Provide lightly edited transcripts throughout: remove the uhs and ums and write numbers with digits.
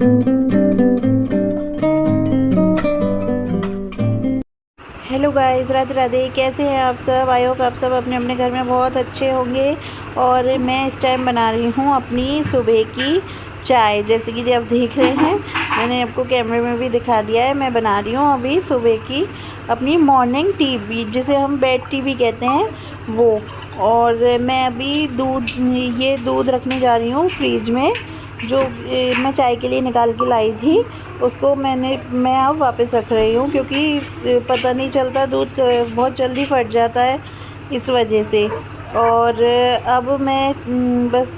Hello guys, Radhe Radhe. कैसे हैं आप सब? आई होप आप सब अपने अपने घर में बहुत अच्छे होंगे। और मैं इस टाइम बना रही हूँ अपनी सुबह की चाय। जैसे कि आप देख रहे हैं, मैंने आपको कैमरे में भी दिखा दिया है। मैं बना रही हूँ अभी सुबह की अपनी मॉर्निंग टी भी, जिसे हम बेड टी भी कहते हैं, वो। और मैं अभी दूध रखने जा रही हूँ फ्रीज में। जो मैं चाय के लिए निकाल के लाई थी, उसको मैं अब वापस रख रही हूँ, क्योंकि पता नहीं चलता, दूध बहुत जल्दी फट जाता है इस वजह से। और अब मैं बस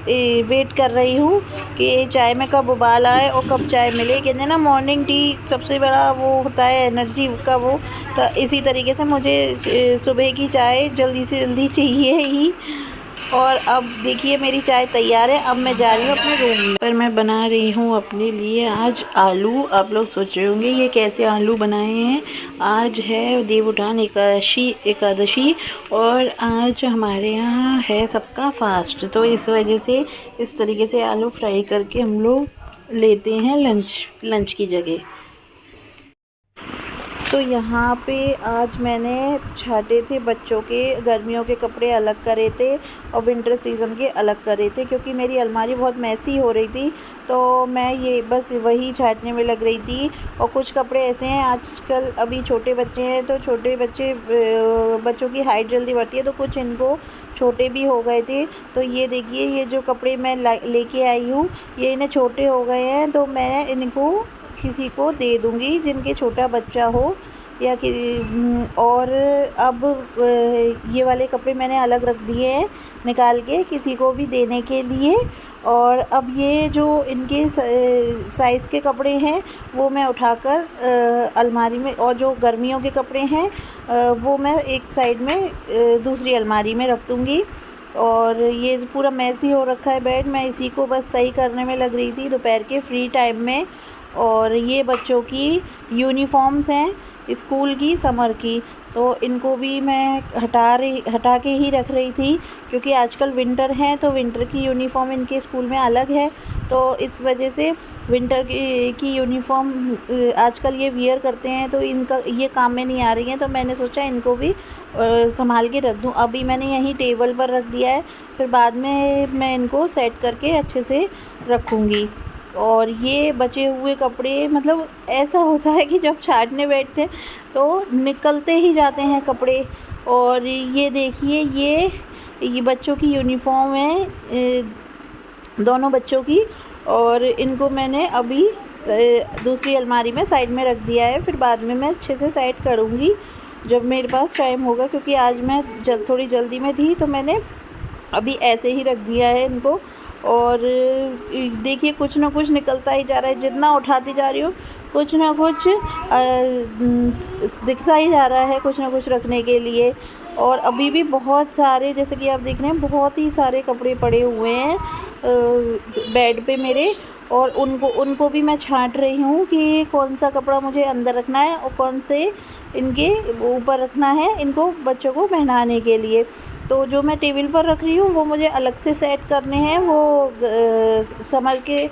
वेट कर रही हूँ कि चाय में कब उबाल आए और कब चाय मिले। कहते हैं ना, मॉर्निंग टी सबसे बड़ा वो होता है एनर्जी का वो। तो इसी तरीके से मुझे सुबह की चाय जल्दी से जल्दी चाहिए ही। और अब देखिए मेरी चाय तैयार है। अब मैं जा रही हूँ अपने रूम में। पर मैं बना रही हूँ अपने लिए आज आलू। आप लोग सोच रहे होंगे ये कैसे आलू बनाए हैं। आज है देवउठान एकादशी और आज हमारे यहाँ है सबका फास्ट, तो इस वजह से इस तरीके से आलू फ्राई करके हम लोग लेते हैं लंच की जगह। तो यहाँ पे आज मैंने छाटे थे बच्चों के गर्मियों के कपड़े अलग करे थे और विंटर सीज़न के अलग करे थे, क्योंकि मेरी अलमारी बहुत मैसी हो रही थी। तो मैं ये बस वही छाटने में लग रही थी। और कुछ कपड़े ऐसे हैं, आजकल अभी छोटे बच्चे हैं तो बच्चों की हाइट जल्दी बढ़ती है, तो कुछ इनको छोटे भी हो गए थे। तो ये देखिए, ये जो कपड़े मैं लेके आई हूँ, ये इन्हें छोटे हो गए हैं, तो मैं इनको किसी को दे दूँगी जिनके छोटा बच्चा हो या कि। और अब ये वाले कपड़े मैंने अलग रख दिए हैं निकाल के किसी को भी देने के लिए। और अब ये जो इनके साइज़ के कपड़े हैं वो मैं उठाकर अलमारी में, और जो गर्मियों के कपड़े हैं वो मैं एक साइड में दूसरी अलमारी में रख दूँगी। और ये पूरा मैसी हो रखा है बेड, मैं इसी को बस सही करने में लग रही थी दोपहर के फ्री टाइम में। और ये बच्चों की यूनिफ़ॉर्म्स हैं स्कूल की, समर की, तो इनको भी मैं हटा के ही रख रही थी, क्योंकि आजकल विंटर है तो विंटर की यूनिफ़ॉर्म इनके स्कूल में अलग है। तो इस वजह से विंटर की यूनिफ़ॉर्म आजकल ये वियर करते हैं, तो इनका ये काम में नहीं आ रही हैं, तो मैंने सोचा इनको भी संभाल के रख दूँ। अभी मैंने यहीं टेबल पर रख दिया है, फिर बाद में मैं इनको सेट करके अच्छे से रखूँगी। और ये बचे हुए कपड़े, मतलब ऐसा होता है कि जब छाटने बैठते हैं तो निकलते ही जाते हैं कपड़े। और ये देखिए, ये बच्चों की यूनिफ़ॉर्म है, दोनों बच्चों की। और इनको मैंने अभी दूसरी अलमारी में साइड में रख दिया है, फिर बाद में मैं अच्छे से सेट करूँगी जब मेरे पास टाइम होगा, क्योंकि आज मैं थोड़ी जल्दी में थी, तो मैंने अभी ऐसे ही रख दिया है इनको। और देखिए कुछ ना कुछ निकलता ही जा रहा है, जितना उठाती जा रही हूँ कुछ ना कुछ दिखता ही जा रहा है, कुछ ना कुछ रखने के लिए। और अभी भी बहुत सारे, जैसे कि आप देख रहे हैं, बहुत ही सारे कपड़े पड़े हुए हैं बेड पे मेरे। और उनको भी मैं छांट रही हूँ कि कौन सा कपड़ा मुझे अंदर रखना है और कौन से इनके ऊपर रखना है, इनको बच्चों को पहनाने के लिए। तो जो मैं टेबल पर रख रही हूँ वो मुझे अलग से सेट करने हैं, वो समर के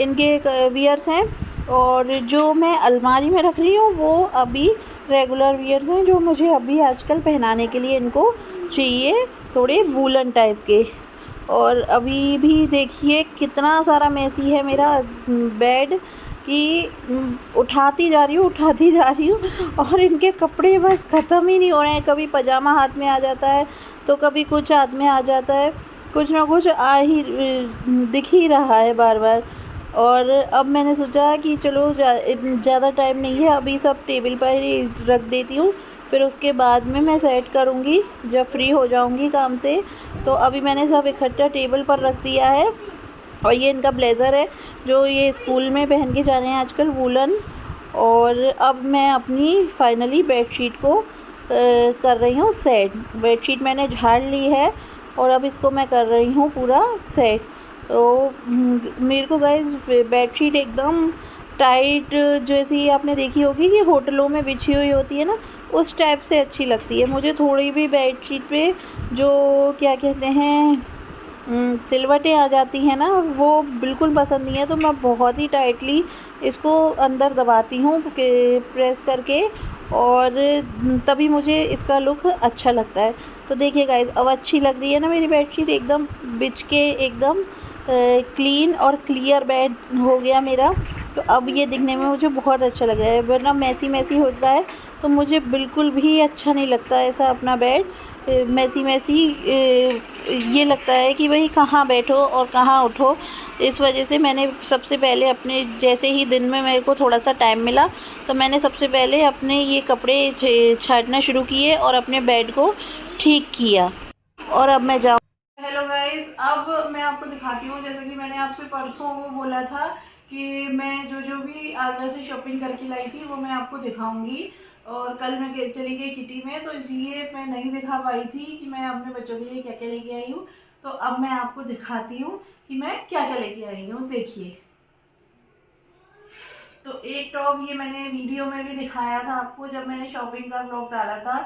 इनके वियर्स हैं। और जो मैं अलमारी में रख रही हूँ वो अभी रेगुलर वियर्स हैं, जो मुझे अभी आजकल पहनाने के लिए इनको चाहिए, थोड़े वूलन टाइप के। और अभी भी देखिए कितना सारा मैसी है मेरा बेड कि उठाती जा रही हूँ और इनके कपड़े बस ख़त्म ही नहीं हो रहे हैं। कभी पजामा हाथ में आ जाता है तो कभी कुछ हाथ में आ जाता है, कुछ ना कुछ दिख ही रहा है बार बार। और अब मैंने सोचा कि चलो ज़्यादा टाइम नहीं है, अभी सब टेबल पर ही रख देती हूँ, फिर उसके बाद में मैं सेट करूँगी जब फ्री हो जाऊँगी काम से। तो अभी मैंने सब इकट्ठा टेबल पर रख दिया है। और ये इनका ब्लेज़र है जो ये स्कूल में पहन के जा रहे हैं आजकल, वूलन। और अब मैं अपनी फाइनली बेडशीट को कर रही हूँ सेट। बेडशीट मैंने झाड़ ली है और अब इसको मैं कर रही हूँ पूरा सेट। तो मेरे को गाइस बेडशीट एकदम टाइट, जैसी आपने देखी होगी कि होटलों में बिछी हुई होती है ना, उस टाइप से अच्छी लगती है मुझे। थोड़ी भी बेडशीट पे जो क्या कहते हैं, सिलवटें आ जाती हैं ना, वो बिल्कुल पसंद नहीं है। तो मैं बहुत ही टाइटली इसको अंदर दबाती हूँ प्रेस करके, और तभी मुझे इसका लुक अच्छा लगता है। तो देखिए गाइस, अब अच्छी लग रही है ना मेरी बेडशीट, एकदम बिछ के एकदम क्लीन और क्लियर बेड हो गया मेरा। तो अब ये दिखने में मुझे बहुत अच्छा लग रहा है, वरना मैसी मैसी होता है तो मुझे बिल्कुल भी अच्छा नहीं लगता ऐसा अपना बेड मैसी मैसी। ये लगता है कि भाई कहाँ बैठो और कहाँ उठो। इस वजह से मैंने सबसे पहले अपने, जैसे ही दिन में मेरे को थोड़ा सा टाइम मिला, तो मैंने सबसे पहले अपने ये कपड़े छाँटना शुरू किए और अपने बेड को ठीक किया। और अब मैं जाऊँ। हेलो गाइस, अब मैं आपको दिखाती हूँ, जैसा कि मैंने आपसे परसों वो बोला था कि मैं जो जो भी आगरा से शॉपिंग करके लाई थी वो मैं आपको दिखाऊंगी। और कल मैं चली गई किटी में, तो इसलिए मैं नहीं दिखा पाई थी कि मैं अपने बच्चों के लिए क्या क्या लेके आई हूँ। तो अब मैं आपको दिखाती हूँ कि मैं क्या क्या लेके आई हूँ। देखिए, तो एक टॉप ये मैंने वीडियो में भी दिखाया था आपको जब मैंने शॉपिंग का व्लॉग डाला था।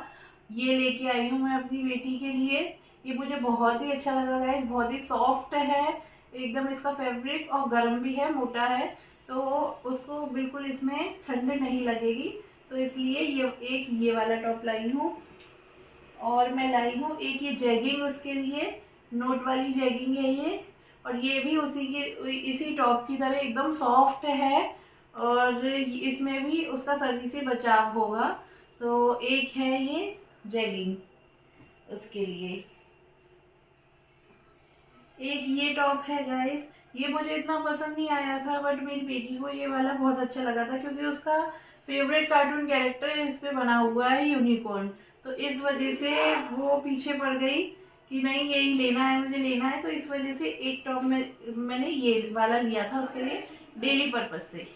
ये लेके आई हूँ मैं अपनी बेटी के लिए। ये मुझे बहुत ही अच्छा लगा गाइस, बहुत ही सॉफ्ट है एकदम, इसका फैब्रिक, और गर्म भी है, मोटा है, तो उसको बिल्कुल इसमें ठंड नहीं लगेगी। तो इसलिए ये वाला टॉप लाई हूँ। और मैं लाई हूँ एक ये जैगिंग उसके लिए, नोट वाली जैगिंग है ये। और ये भी इसी टॉप की तरह एकदम सॉफ्ट है, और इसमें भी उसका सर्दी से बचाव होगा। तो एक है ये जैगिंग उसके लिए। एक ये टॉप है गाइस, ये मुझे इतना पसंद नहीं आया था, बट मेरी बेटी को ये वाला बहुत अच्छा लगा था, क्योंकि उसका फेवरेट कार्टून कैरेक्टर इस पे बना हुआ है, यूनिकॉर्न। तो इस वजह से वो पीछे पड़ गई कि नहीं यही लेना है, मुझे लेना है। तो इस वजह से एक टॉप में मैंने ये वाला लिया था उसके लिए, डेली पर्पज से।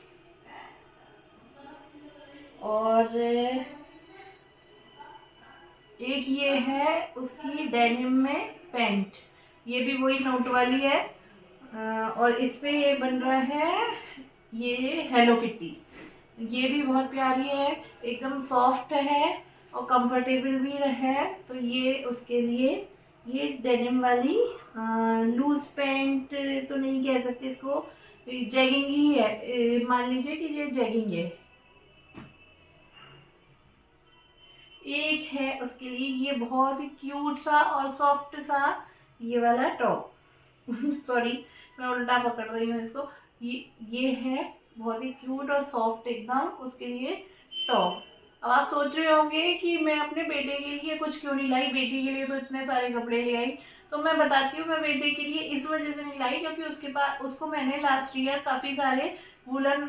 और एक ये है उसकी डेनिम में पैंट, ये भी वही नोट वाली है। और इस पे ये बन रहा है ये हेलो किट्टी। ये भी बहुत प्यारी है, एकदम सॉफ्ट है और कंफर्टेबल भी है। तो ये उसके लिए ये डेनिम वाली लूज पैंट तो नहीं कह सकते इसको, जैगिंग ही है, मान लीजिए कि ये जैगिंग है। एक है उसके लिए ये बहुत ही क्यूट सा और सॉफ्ट सा ये वाला टॉप सॉरी, मैं उल्टा पकड़ रही हूँ इसको। ये है बहुत ही क्यूट और सॉफ्ट एकदम उसके लिए टॉप। अब आप सोच रहे होंगे कि मैं अपने बेटे के लिए कुछ क्यों नहीं लाई, बेटी के लिए तो इतने सारे कपड़े ले आई। तो मैं बताती हूँ, मैं बेटे के लिए इस वजह से नहीं लाई क्योंकि उसके पास, उसको मैंने लास्ट ईयर काफ़ी सारे वुलन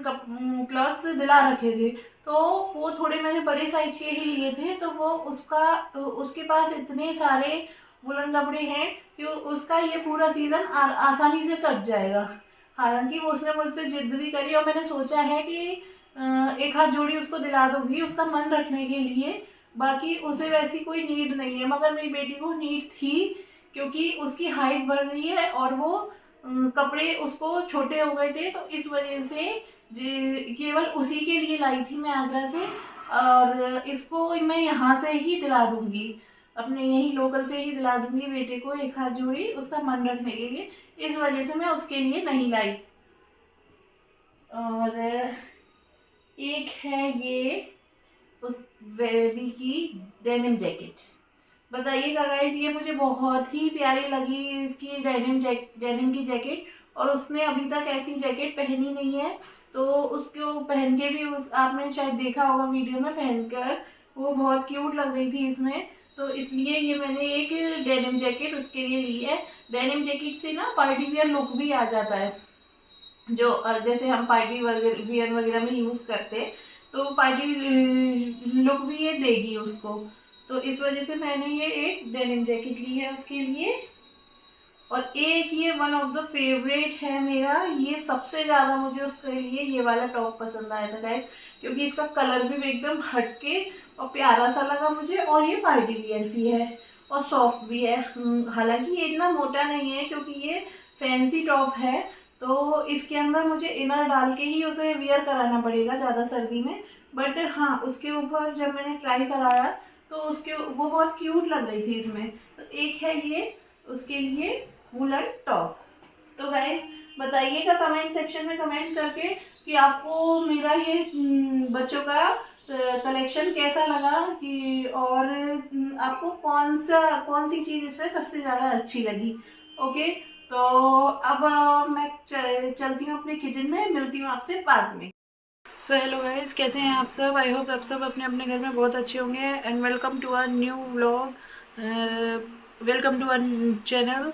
क्लॉथ्स दिला रखे थे। तो वो थोड़े मैंने बड़े साइज के ही लिए थे, तो वो उसके पास इतने सारे वुलन कपड़े हैं कि उसका ये पूरा सीज़न आसानी से कट जाएगा। हालांकि वो उसने मुझसे जिद भी करी, और मैंने सोचा है कि एक हाथ जोड़ी उसको दिला दूंगी उसका मन रखने के लिए। बाकी उसे वैसी कोई नीड नहीं है, मगर मेरी बेटी को नीड थी, क्योंकि उसकी हाइट बढ़ गई है और वो कपड़े उसको छोटे हो गए थे। तो इस वजह से केवल उसी के लिए लाई थी मैं आगरा से। और इसको मैं यहाँ से ही दिला दूंगी, अपने यही लोकल से ही दिला दूंगी बेटे को एक हाथ जोड़ी उसका मन रखने के लिए। इस वजह से मैं उसके लिए नहीं लाई। और एक है ये उस बेबी की डेनिम जैकेट। बताइएगा गाइस, ये मुझे बहुत ही प्यारी लगी इसकी डेनिम की जैकेट। और उसने अभी तक ऐसी जैकेट पहनी नहीं है, तो उसको पहन के भी आपने शायद देखा होगा वीडियो में पहनकर, वो बहुत क्यूट लग रही थी इसमें। तो इसलिए ये मैंने एक डेनिम जैकेट उसके लिए ली है। डेनिम जैकेट से ना पार्टी वियर लुक भी आ जाता है, जो जैसे हम पार्टी वियर वगैरह में यूज़ करते, तो पार्टी लुक भी ये देगी उसको। तो इस वजह से मैंने ये एक डेनिम जैकेट ली है उसके लिए। और एक ये वन ऑफ द फेवरेट है मेरा, ये सबसे ज़्यादा मुझे उसके लिए ये वाला टॉप पसंद आया था गाइस, क्योंकि इसका कलर भी एकदम हटके और प्यारा सा लगा मुझे, और ये पार्टी वियर भी है और सॉफ्ट भी है। हालांकि ये इतना मोटा नहीं है क्योंकि ये फैंसी टॉप है, तो इसके अंदर मुझे इनर डाल के ही उसे वियर कराना पड़ेगा ज़्यादा सर्दी में। बट हाँ, उसके ऊपर जब मैंने ट्राई कराया तो उसके वो बहुत क्यूट लग रही थी इसमें। तो एक है ये उसके लिए, वुलन टॉप। तो गाइस बताइएगा कमेंट सेक्शन में कमेंट करके कि आपको मेरा ये बच्चों का कलेक्शन कैसा लगा, कि और आपको कौन सी चीज़ इसमें सबसे ज़्यादा अच्छी लगी। ओके, तो अब मैं चलती हूँ अपने किचन में, मिलती हूँ आपसे बाद में। सो हेलो गाइस, कैसे हैं आप सब? आई होप आप सब अपने अपने घर में बहुत अच्छे होंगे and welcome to our new vlog, welcome to our channel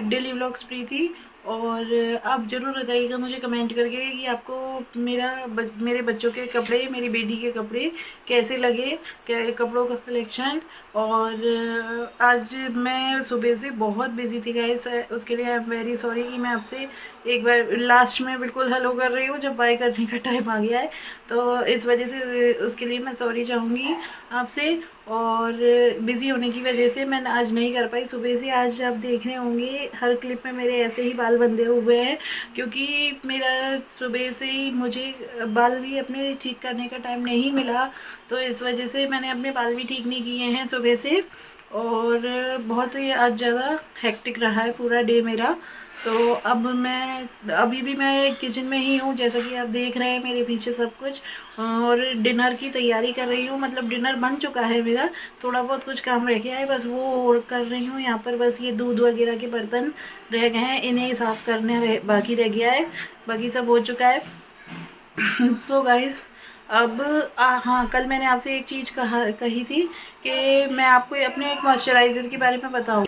daily vlogs Preeti. और आप ज़रूर बताइएगा मुझे कमेंट करके कि आपको मेरे बच्चों के कपड़े, मेरी बेटी के कपड़े कैसे लगे, क्या कपड़ों का कलेक्शन। और आज मैं सुबह से बहुत बिजी थी गाइस, उसके लिए आई एम वेरी सॉरी कि मैं आपसे एक बार लास्ट में बिल्कुल हेलो कर रही हूँ जब बाय करने का टाइम आ गया है, तो इस वजह से उसके लिए मैं सॉरी चाहूँगी आपसे। और बिज़ी होने की वजह से मैं आज नहीं कर पाई सुबह से। आज आप देख रहे होंगे हर क्लिप में मेरे ऐसे ही बाल बंधे हुए हैं, क्योंकि मेरा सुबह से ही मुझे बाल भी अपने ठीक करने का टाइम नहीं मिला, तो इस वजह से मैंने अपने बाल भी ठीक नहीं किए हैं सुबह से। और बहुत ही आज ज़्यादा हेक्टिक रहा है पूरा डे मेरा। तो अब मैं अभी भी मैं किचन में ही हूँ, जैसा कि आप देख रहे हैं मेरे पीछे सब कुछ, और डिनर की तैयारी कर रही हूँ। मतलब डिनर बन चुका है मेरा, थोड़ा बहुत कुछ काम रह गया है, बस वो कर रही हूँ। यहाँ पर बस ये दूध वगैरह के बर्तन रह गए हैं, इन्हें साफ़ करने बाकी रह गया है, बाकी सब हो चुका है। सो गाइस अब हाँ, कल मैंने आपसे एक चीज़ कही थी कि मैं आपको अपने एक मॉइस्चराइज़र के बारे में बताऊँ,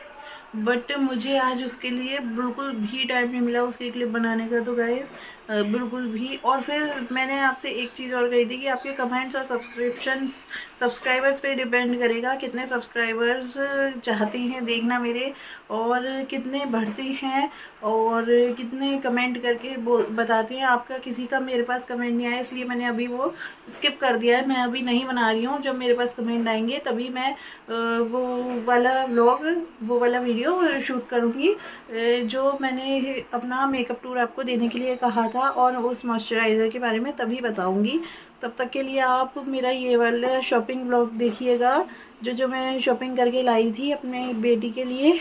बट मुझे आज उसके लिए बिल्कुल भी टाइम नहीं मिला उसके क्लिप बनाने का। तो गाइस बिल्कुल भी। और फिर मैंने आपसे एक चीज़ और कही थी कि आपके कमेंट्स और सब्सक्राइबर्स पे डिपेंड करेगा, कितने सब्सक्राइबर्स चाहती हैं देखना मेरे, और कितने बढ़ते हैं, और कितने कमेंट करके बताते हैं। आपका किसी का मेरे पास कमेंट नहीं आया, इसलिए मैंने अभी वो स्किप कर दिया है, मैं अभी नहीं बना रही हूँ। जब मेरे पास कमेंट आएंगे तभी मैं वो वाला व्लॉग, वो वाला वीडियो शूट करूँगी, जो मैंने अपना मेकअप टूर आपको देने के लिए कहा था, और उस मॉइस्चराइज़र के बारे में तभी बताऊँगी। तब तक के लिए आप मेरा ये वाला शॉपिंग व्लॉग देखिएगा, जो मैं शॉपिंग करके लाई थी अपने बेटी के लिए,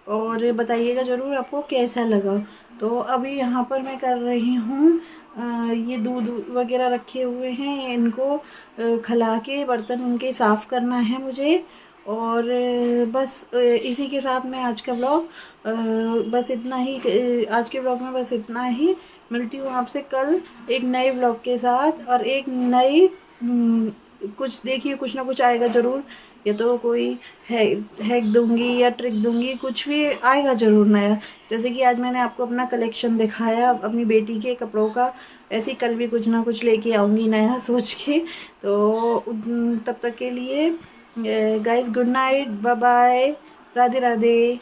और बताइएगा ज़रूर आपको कैसा लगा। तो अभी यहाँ पर मैं कर रही हूँ, ये दूध वगैरह रखे हुए हैं, इनको खला के बर्तन उनके साफ़ करना है मुझे। और बस इसी के साथ मैं आज का व्लॉग बस इतना ही, आज के व्लॉग में बस इतना ही। मिलती हूँ आपसे कल एक नए व्लॉग के साथ, और एक नई कुछ देखिए, कुछ ना कुछ आएगा ज़रूर, या तो कोई हैक दूंगी या ट्रिक दूंगी, कुछ भी आएगा ज़रूर नया। जैसे कि आज मैंने आपको अपना कलेक्शन दिखाया अपनी बेटी के कपड़ों का, ऐसे ही कल भी कुछ ना कुछ लेके आऊँगी नया सोच के। तो तब तक के लिए guys good night, bye bye, Radhe Radhe.